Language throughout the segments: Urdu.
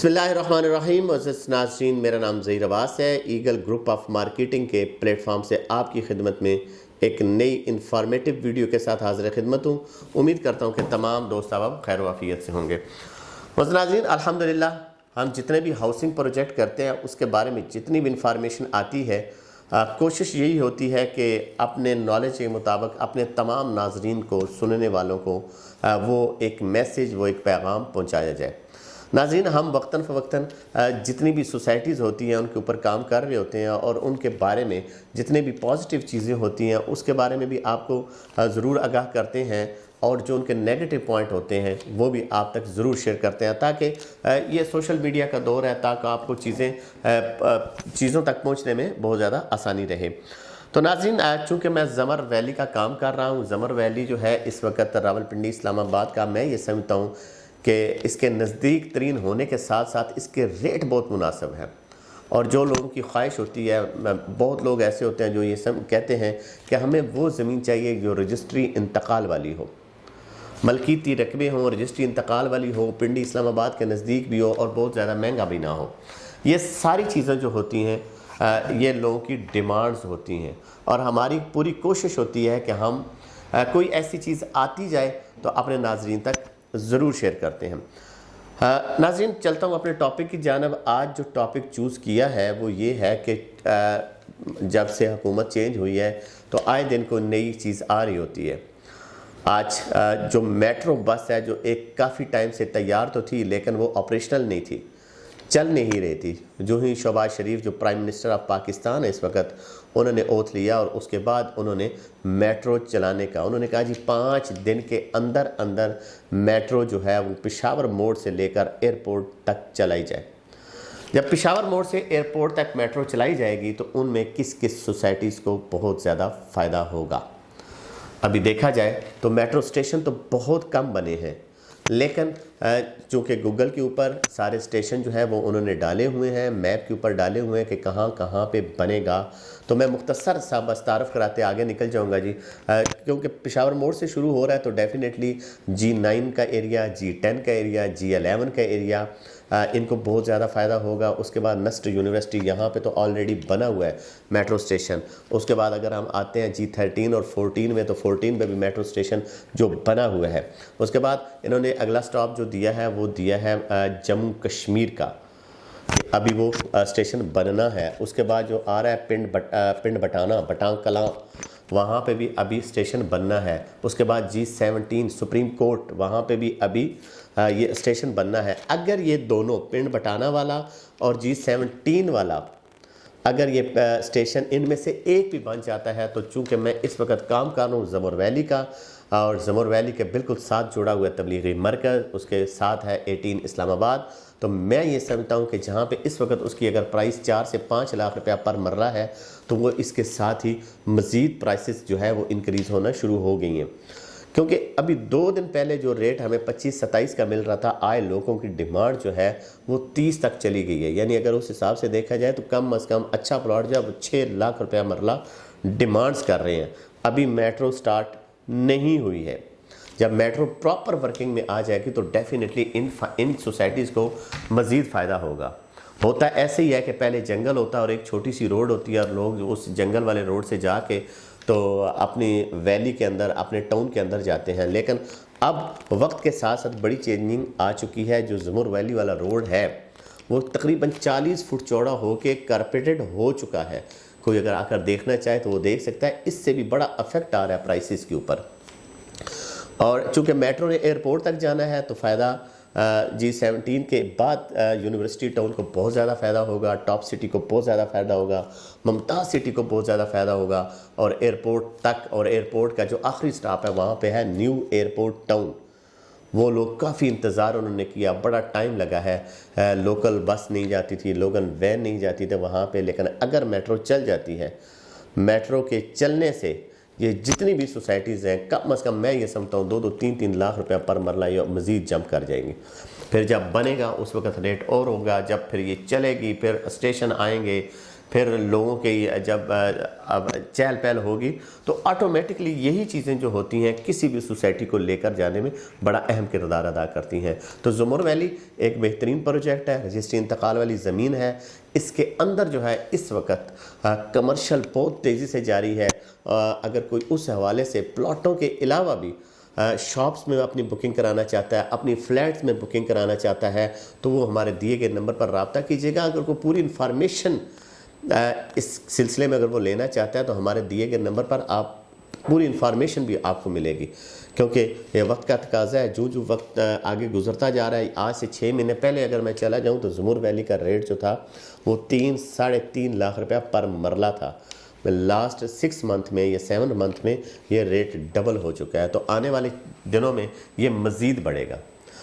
بسم اللہ الرحمن الرحیم۔ عزیز ناظرین، میرا نام ظہیر عباس ہے۔ ایگل گروپ آف مارکیٹنگ کے پلیٹ فارم سے آپ کی خدمت میں ایک نئی انفارمیٹیو ویڈیو کے ساتھ حاضر خدمت ہوں۔ امید کرتا ہوں کہ تمام دوست احباب خیر و عافیت سے ہوں گے۔ عزیز ناظرین، الحمدللہ ہم جتنے بھی ہاؤسنگ پروجیکٹ کرتے ہیں اس کے بارے میں جتنی بھی انفارمیشن آتی ہے، کوشش یہی ہوتی ہے کہ اپنے نالج کے مطابق اپنے تمام ناظرین کو، سننے والوں کو وہ ایک میسیج، وہ ایک پیغام پہنچایا جائے۔ ناظرین، ہم وقتاً فوقتاً جتنی بھی سوسائٹیز ہوتی ہیں ان کے اوپر کام کر رہے ہوتے ہیں، اور ان کے بارے میں جتنے بھی پازیٹیو چیزیں ہوتی ہیں اس کے بارے میں بھی آپ کو ضرور آگاہ کرتے ہیں، اور جو ان کے نیگیٹو پوائنٹ ہوتے ہیں وہ بھی آپ تک ضرور شیئر کرتے ہیں، تاکہ یہ سوشل میڈیا کا دور ہے، تاکہ آپ کو چیزوں تک پہنچنے میں بہت زیادہ آسانی رہے۔ تو ناظرین، چونکہ میں زمر ویلی کا کام کر رہا ہوں، زمر ویلی جو ہے اس وقت راولپنڈی اسلام آباد کا، میں یہ سمجھتا ہوں کہ اس کے نزدیک ترین ہونے کے ساتھ ساتھ اس کے ریٹ بہت مناسب ہے، اور جو لوگوں کی خواہش ہوتی ہے، بہت لوگ ایسے ہوتے ہیں جو یہ کہتے ہیں کہ ہمیں وہ زمین چاہیے جو رجسٹری انتقال والی ہو، ملکیتی رقبے ہوں، رجسٹری انتقال والی ہو، پنڈی اسلام آباد کے نزدیک بھی ہو، اور بہت زیادہ مہنگا بھی نہ ہو۔ یہ ساری چیزیں جو ہوتی ہیں یہ لوگوں کی ڈیمانڈز ہوتی ہیں، اور ہماری پوری کوشش ہوتی ہے کہ ہم کوئی ایسی چیز آتی جائے تو اپنے ناظرین تک ضرور شیئر کرتے ہیں۔ ناظرین، چلتا ہوں اپنے ٹاپک کی جانب۔ آج جو ٹاپک چوز کیا ہے وہ یہ ہے کہ جب سے حکومت چینج ہوئی ہے تو آئے دن کوئی نئی چیز آ رہی ہوتی ہے۔ آج جو میٹرو بس ہے، جو ایک کافی ٹائم سے تیار تو تھی لیکن وہ آپریشنل نہیں تھی، چل نہیں رہی تھی۔ جو ہی شہباز شریف جو پرائم منسٹر آف پاکستان ہے اس وقت، انہوں نے اوتھ لیا اور اس کے بعد انہوں نے میٹرو چلانے کا، انہوں نے کہا جی 5 دن کے اندر اندر میٹرو جو ہے وہ پشاور موڑ سے لے کر ایئرپورٹ تک چلائی جائے۔ جب پشاور موڑ سے ایئرپورٹ تک میٹرو چلائی جائے گی تو ان میں کس کس سوسائٹیز کو بہت زیادہ فائدہ ہوگا؟ ابھی دیکھا جائے تو میٹرو اسٹیشن تو بہت کم بنے ہیں، لیکن چونکہ گوگل کے اوپر سارے اسٹیشن جو ہے وہ انہوں نے ڈالے ہوئے ہیں، میپ کے اوپر ڈالے ہوئے ہیں کہ کہاں کہاں پہ بنے گا، تو میں مختصر سا بس تعارف کراتے آگے نکل جاؤں گا جی۔ کیونکہ پشاور موڑ سے شروع ہو رہا ہے تو ڈیفینیٹلی G9 کا ایریا، G10 کا ایریا، G11 کا ایریا، ان کو بہت زیادہ فائدہ ہوگا۔ اس کے بعد نسٹ یونیورسٹی، یہاں پہ تو آلریڈی بنا ہوا ہے میٹرو اسٹیشن۔ اس کے بعد اگر ہم آتے ہیں G13 اور 14 میں، تو 14 میں بھی میٹرو اسٹیشن جو بنا ہوا ہے۔ اس کے بعد انہوں نے اگلا سٹاپ جو دیا ہے وہ دیا ہے جموں کشمیر کا، ابھی وہ اسٹیشن بننا ہے۔ اس کے بعد جو آ رہا ہے پنڈ بٹانہ، بٹان کلاں، وہاں پہ بھی ابھی اسٹیشن بننا ہے۔ اس کے بعد G17 سپریم کورٹ، وہاں پہ بھی ابھی یہ اسٹیشن بننا ہے۔ اگر یہ دونوں پنڈ بٹانہ والا اور G17 والا، اگر یہ اسٹیشن ان میں سے ایک بھی بن جاتا ہے، تو چونکہ میں اس وقت کام کر رہا ہوں زمر ویلی کا، اور زمر ویلی کے بالکل ساتھ جڑا ہوا ہے تبلیغی مرکز، اس کے ساتھ ہے 18 اسلام آباد، تو میں یہ سمجھتا ہوں کہ جہاں پہ اس وقت اس کی اگر پرائس 4 سے 5 لاکھ روپیہ پر مرلہ ہے، تو وہ اس کے ساتھ ہی مزید پرائسز جو ہے وہ انکریز ہونا شروع ہو گئی ہیں۔ کیونکہ ابھی 2 دن پہلے جو ریٹ ہمیں 25-27 کا مل رہا تھا، آئے لوگوں کی ڈیمانڈ جو ہے وہ 30 تک چلی گئی ہے۔ یعنی اگر اس حساب سے دیکھا جائے تو کم از کم اچھا پلاٹ جو ہے وہ 6 لاکھ روپیہ مرلہ ڈیمانڈز کر رہے ہیں۔ ابھی میٹرو سٹارٹ نہیں ہوئی ہے۔ جب میٹرو پراپر ورکنگ میں آ جائے گی تو ڈیفینیٹلی ان سوسائٹیز کو مزید فائدہ ہوگا۔ ہوتا ایسے ہی ہے کہ پہلے جنگل ہوتا اور ایک چھوٹی سی روڈ ہوتی ہے، اور لوگ اس جنگل والے روڈ سے جا کے تو اپنی ویلی کے اندر، اپنے ٹاؤن کے اندر جاتے ہیں۔ لیکن اب وقت کے ساتھ ساتھ بڑی چینجنگ آ چکی ہے۔ جو زمر ویلی والا روڈ ہے وہ تقریباً 40 فٹ چوڑا ہو کے کارپیٹڈ ہو چکا ہے۔ کوئی اگر آ کر دیکھنا چاہے تو وہ دیکھ سکتا ہے۔ اس سے بھی بڑا افیکٹ آ رہا ہے پرائسز کے اوپر، اور چونکہ میٹرو نے ایئرپورٹ تک جانا ہے تو فائدہ G17 کے بعد یونیورسٹی ٹاؤن کو بہت زیادہ فائدہ ہوگا، ٹاپ سٹی کو بہت زیادہ فائدہ ہوگا، ممتاز سٹی کو بہت زیادہ فائدہ ہوگا، اور ایئرپورٹ تک، اور ایئرپورٹ کا جو آخری سٹاپ ہے وہاں پہ ہے نیو ایئرپورٹ ٹاؤن۔ وہ لوگ کافی انتظار انہوں نے کیا، بڑا ٹائم لگا ہے، لوکل بس نہیں جاتی تھی، لوگن وین نہیں جاتی تھے وہاں پہ، لیکن اگر میٹرو چل جاتی ہے، میٹرو کے چلنے سے یہ جتنی بھی سوسائٹیز ہیں کم از کم میں یہ سمجھتا ہوں 2-3 لاکھ روپیہ پر مرلہ یہ مزید جمپ کر جائیں گی۔ پھر جب بنے گا اس وقت ریٹ اور ہوگا، جب پھر یہ چلے گی، پھر اسٹیشن آئیں گے، پھر لوگوں کی جب اب چہل پہل ہوگی تو آٹومیٹکلی یہی چیزیں جو ہوتی ہیں کسی بھی سوسائٹی کو لے کر جانے میں بڑا اہم کردار ادا کرتی ہیں۔ تو زمر ویلی ایک بہترین پروجیکٹ ہے، رجسٹری انتقال والی زمین ہے، اس کے اندر جو ہے اس وقت کمرشل بہت تیزی سے جاری ہے۔ اگر کوئی اس حوالے سے پلاٹوں کے علاوہ بھی شاپس میں اپنی بکنگ کرانا چاہتا ہے، اپنی فلیٹس میں بکنگ کرانا چاہتا ہے تو وہ ہمارے دیے گئے نمبر پر رابطہ کیجیے گا۔ اگر کوئی پوری انفارمیشن اس سلسلے میں اگر وہ لینا چاہتا ہے تو ہمارے دیے گئے نمبر پر آپ پوری انفارمیشن بھی آپ کو ملے گی، کیونکہ یہ وقت کا تقاضا ہے۔ جو وقت آگے گزرتا جا رہا ہے، آج سے 6 مہینے پہلے اگر میں چلا جاؤں تو زمر ویلی کا ریٹ جو تھا وہ 3-3.5 لاکھ روپیہ پر مرلہ تھا۔ لاسٹ 6 منتھ میں یا 7 منتھ میں یہ ریٹ ڈبل ہو چکا ہے، تو آنے والے دنوں میں یہ مزید بڑھے گا۔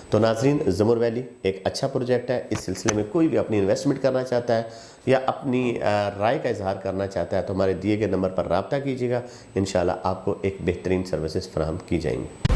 تو ناظرین، زمر ویلی ایک اچھا پروجیکٹ ہے۔ اس سلسلے میں کوئی بھی اپنی انویسٹمنٹ کرنا چاہتا ہے یا اپنی رائے کا اظہار کرنا چاہتا ہے تو ہمارے دیے گئے نمبر پر رابطہ کیجیے گا، انشاءاللہ آپ کو ایک بہترین سروسز فراہم کی جائیں گی۔